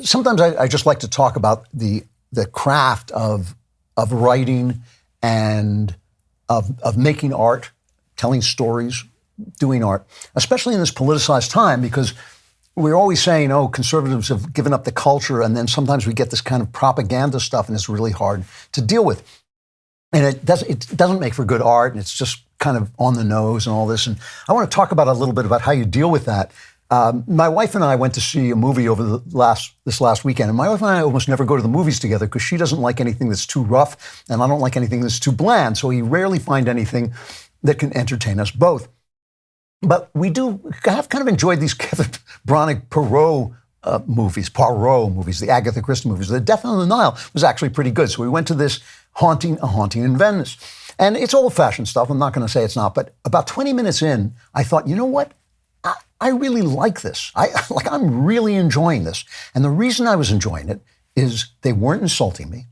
sometimes I just like to talk about the craft of writing and of making art, telling stories, doing art, especially in this politicized time, because we're always saying, oh, conservatives have given up the culture, and then sometimes we get this kind of propaganda stuff, and it's really hard to deal with. And it doesn't make for good art, and it's just kind of on the nose and all this. And I want to talk about a little bit about how you deal with that. My wife and I went to see a movie over this last weekend, and my wife and I almost never go to the movies together because she doesn't like anything that's too rough, and I don't like anything that's too bland. So we rarely find anything that can entertain us both. But we have kind of enjoyed these Kenneth Branagh Poirot movies, the Agatha Christie movies. The Death on the Nile was actually pretty good. So we went to this A Haunting in Venice. And it's old-fashioned stuff. I'm not going to say it's not. But about 20 minutes in, I thought, you know what? I really like this. I'm really enjoying this. And the reason I was enjoying it is they weren't insulting me.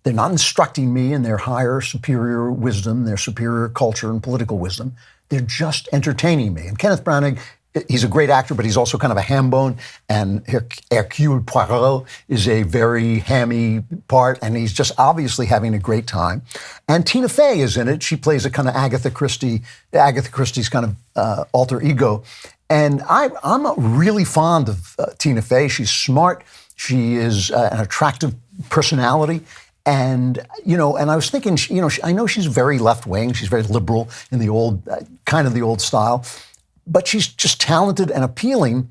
They're not instructing me in their higher, superior wisdom, their superior culture and political wisdom. They're just entertaining me. And Kenneth Branagh, he's a great actor, but he's also kind of a ham bone. And Hercule Poirot is a very hammy part, and he's just obviously having a great time. And Tina Fey is in it. She plays a kind of Agatha Christie's kind of alter ego. And I'm really fond of Tina Fey. She's smart. She is an attractive personality. And, and I was thinking, I know she's very left-wing. She's very liberal in the old, kind of the old style. But she's just talented and appealing.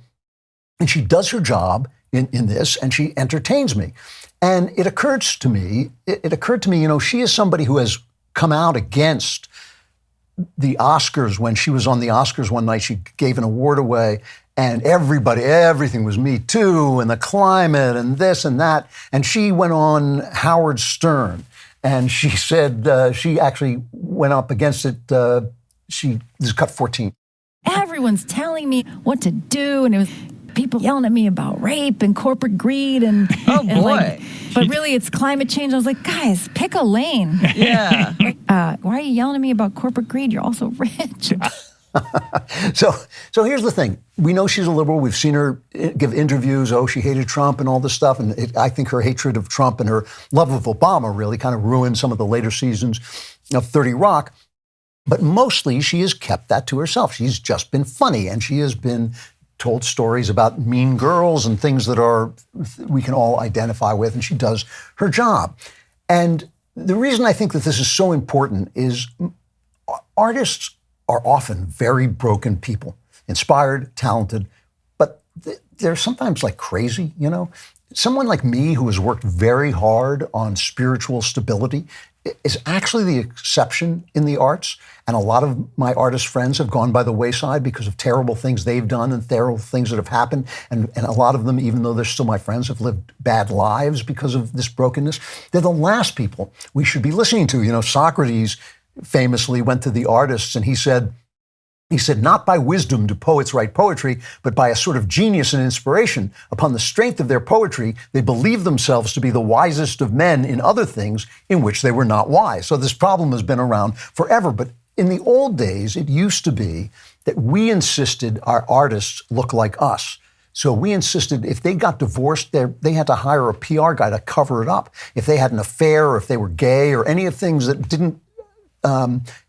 And she does her job in this, and she entertains me. And it occurred to me, she is somebody who has come out against the Oscars. When she was on the Oscars one night, she gave an award away. And everything was Me Too and the climate and this and that. And she went on Howard Stern, and she said she actually went up against it. This is cut 14. Everyone's telling me what to do, and it was people yelling at me about rape and corporate greed and oh boy. But really, it's climate change. I was like, guys, pick a lane. Yeah. Why are you yelling at me about corporate greed? You're also rich. So here's the thing. We know she's a liberal. We've seen her give interviews. Oh, she hated Trump and all this stuff. And I think her hatred of Trump and her love of Obama really kind of ruined some of the later seasons of 30 Rock. But mostly she has kept that to herself. She's just been funny, and she has been told stories about mean girls and things that we can all identify with, and she does her job. And the reason I think that this is so important is artists are often very broken people, inspired, talented, but they're sometimes like crazy, Someone like me who has worked very hard on spiritual stability is actually the exception in the arts. And a lot of my artist friends have gone by the wayside because of terrible things they've done and terrible things that have happened. And a lot of them, even though they're still my friends, have lived bad lives because of this brokenness. They're the last people we should be listening to. Socrates famously went to the artists and he said, not by wisdom do poets write poetry, but by a sort of genius and inspiration. Upon the strength of their poetry, they believe themselves to be the wisest of men in other things in which they were not wise. So this problem has been around forever. But in the old days, it used to be that we insisted our artists look like us. So we insisted if they got divorced, they had to hire a PR guy to cover it up. If they had an affair, or if they were gay, or any of things that didn't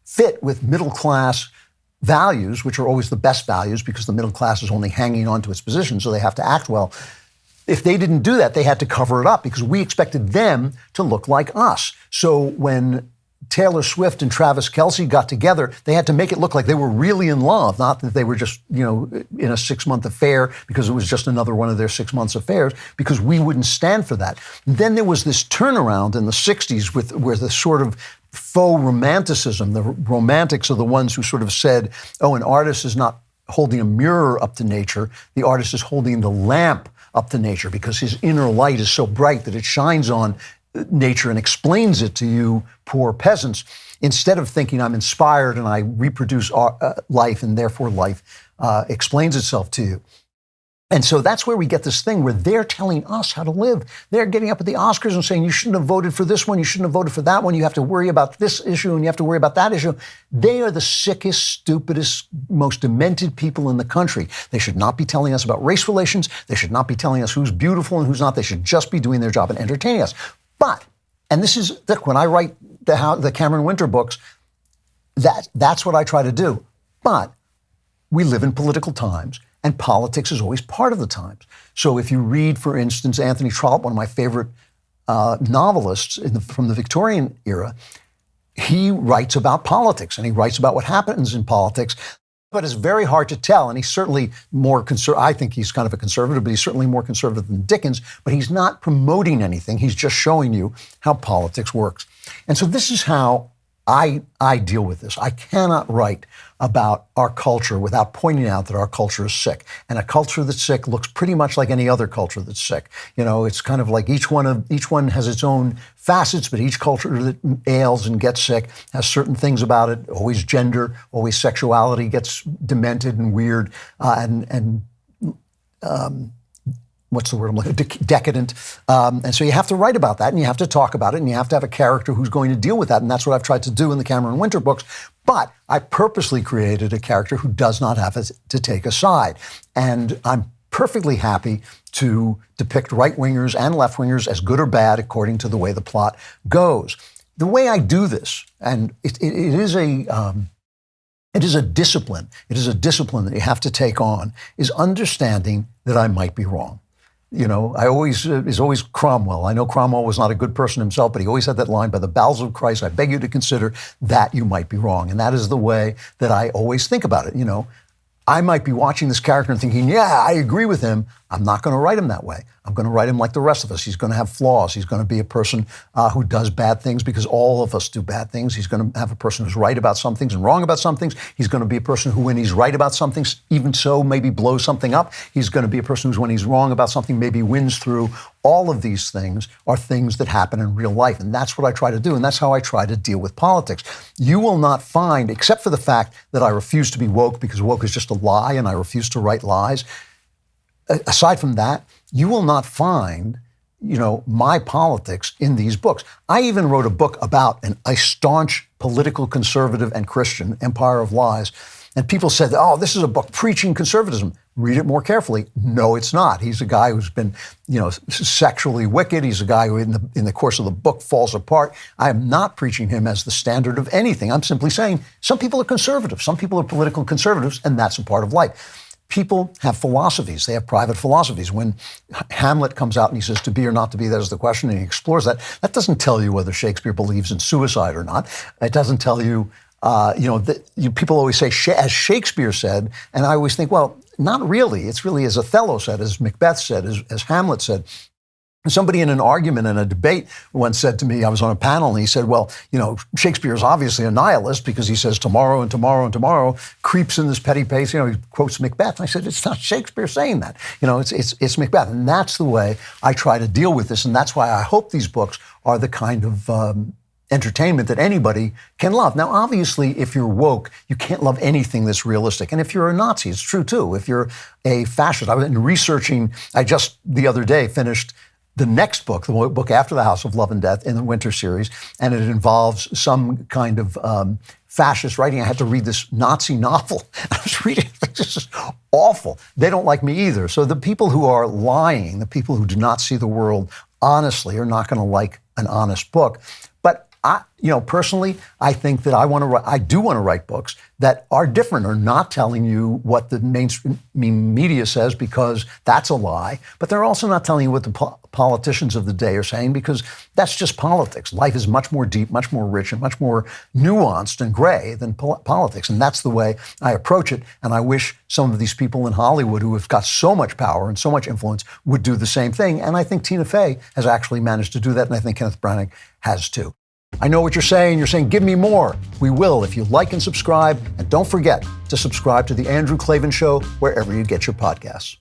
fit with middle-class values, which are always the best values because the middle class is only hanging on to its position, so they have to act well. If they didn't do that, they had to cover it up because we expected them to look like us. So when Taylor Swift and Travis Kelce got together, they had to make it look like they were really in love, not that they were just, in a 6-month affair because it was just another one of their 6 months affairs, because we wouldn't stand for that. And then there was this turnaround in the 60s where the sort of faux romanticism, the romantics are the ones who sort of said, oh, an artist is not holding a mirror up to nature, the artist is holding the lamp up to nature because his inner light is so bright that it shines on nature and explains it to you poor peasants, instead of thinking I'm inspired and I reproduce life and therefore life explains itself to you. And so that's where we get this thing where they're telling us how to live. They're getting up at the Oscars and saying, you shouldn't have voted for this one, you shouldn't have voted for that one, you have to worry about this issue and you have to worry about that issue. They are the sickest, stupidest, most demented people in the country. They should not be telling us about race relations. They should not be telling us who's beautiful and who's not. They should just be doing their job and entertaining us. But, and this is, look, when I write the Cameron Winter books, that's what I try to do. But we live in political times. And politics is always part of the times. So if you read, for instance, Anthony Trollope, one of my favorite novelists from the Victorian era, he writes about politics and he writes about what happens in politics. But it's very hard to tell. And he's certainly more I think he's kind of a conservative, but he's certainly more conservative than Dickens. But he's not promoting anything. He's just showing you how politics works. And so this is how I deal with this. I cannot write about our culture without pointing out that our culture is sick. And a culture that's sick looks pretty much like any other culture that's sick. It's kind of like each one has its own facets, but each culture that ails and gets sick has certain things about it. Always gender, always sexuality gets demented and weird, what's the word I'm looking at? Decadent. And so you have to write about that and you have to talk about it and you have to have a character who's going to deal with that. And that's what I've tried to do in the Cameron Winter books. But I purposely created a character who does not have to take a side. And I'm perfectly happy to depict right-wingers and left-wingers as good or bad according to the way the plot goes. The way I do this, and it is a discipline. It is a discipline that you have to take on, is understanding that I might be wrong. Is always Cromwell. I know Cromwell was not a good person himself, but he always had that line, by the bowels of Christ, I beg you to consider that you might be wrong. And that is the way that I always think about it. I might be watching this character and thinking, yeah, I agree with him. I'm not going to write him that way. I'm going to write him like the rest of us. He's going to have flaws. He's going to be a person who does bad things because all of us do bad things. He's going to have a person who's right about some things and wrong about some things. He's going to be a person who, when he's right about something, even so, maybe blows something up. He's going to be a person who's, when he's wrong about something, maybe wins through. All of these things are things that happen in real life. And that's what I try to do. And that's how I try to deal with politics. You will not find, except for the fact that I refuse to be woke because woke is just a lie and I refuse to write lies. Aside from that, you will not find, my politics in these books. I even wrote a book about a staunch political conservative and Christian, Empire of Lies. And people said, oh, this is a book preaching conservatism. Read it more carefully. No, it's not. He's a guy who's been, sexually wicked. He's a guy who in the course of the book falls apart. I am not preaching him as the standard of anything. I'm simply saying some people are conservative. Some people are political conservatives, and that's a part of life. People have philosophies. They have private philosophies. When Hamlet comes out and he says, to be or not to be, that is the question, and he explores that, that doesn't tell you whether Shakespeare believes in suicide or not. It doesn't tell you, people always say, as Shakespeare said, and I always think, well, not really. It's really as Othello said, as Macbeth said, as Hamlet said. Somebody in an argument, in a debate, once said to me, I was on a panel, and he said, well, Shakespeare is obviously a nihilist because he says tomorrow and tomorrow and tomorrow, creeps in this petty pace. He quotes Macbeth. And I said, it's not Shakespeare saying that. It's Macbeth. And that's the way I try to deal with this. And that's why I hope these books are the kind of entertainment that anybody can love. Now, obviously, if you're woke, you can't love anything that's realistic. And if you're a Nazi, it's true, too. If you're a fascist, I was researching, I just the other day finished the next book, the book after The House of Love and Death in the Winter series, and it involves some kind of fascist writing. I had to read this Nazi novel. I was reading it. It's just awful. They don't like me either. So the people who are lying, the people who do not see the world honestly, are not going to like an honest book. But personally, I think that I do want to write books that are different, are not telling you what the mainstream media says because that's a lie, but they're also not telling you what the politicians of the day are saying because that's just politics. Life is much more deep, much more rich, and much more nuanced and gray than politics. And that's the way I approach it. And I wish some of these people in Hollywood who have got so much power and so much influence would do the same thing. And I think Tina Fey has actually managed to do that. And I think Kenneth Branagh has too. I know what you're saying. You're saying, give me more. We will if you like and subscribe. And don't forget to subscribe to The Andrew Klavan Show wherever you get your podcasts.